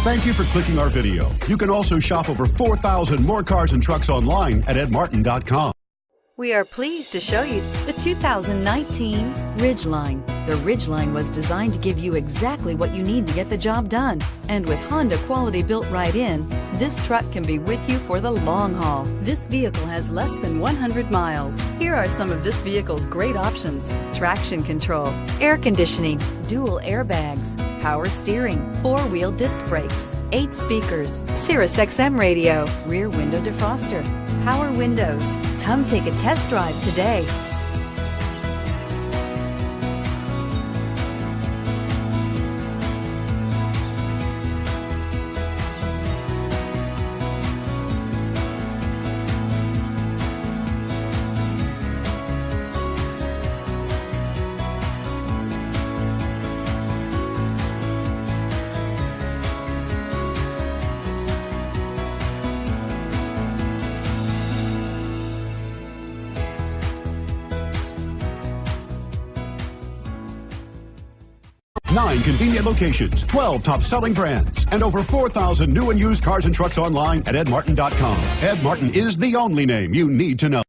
Thank you for clicking our video. You can also shop over 4,000 more cars and trucks online at edmartin.com. We are pleased to show you the 2019 Ridgeline. The Ridgeline was designed to give you exactly what you need to get the job done. And with Honda quality built right in, this truck can be with you for the long haul. This vehicle has less than 100 miles. Here are some of this vehicle's great options: traction control, air conditioning, dual airbags, power steering, 4-wheel disc brakes, 8 speakers, Sirius XM radio, rear window defroster, power windows. Come take a test drive today. Nine convenient locations, 12 top-selling brands, and over 4,000 new and used cars and trucks online at edmartin.com. Ed Martin is the only name you need to know.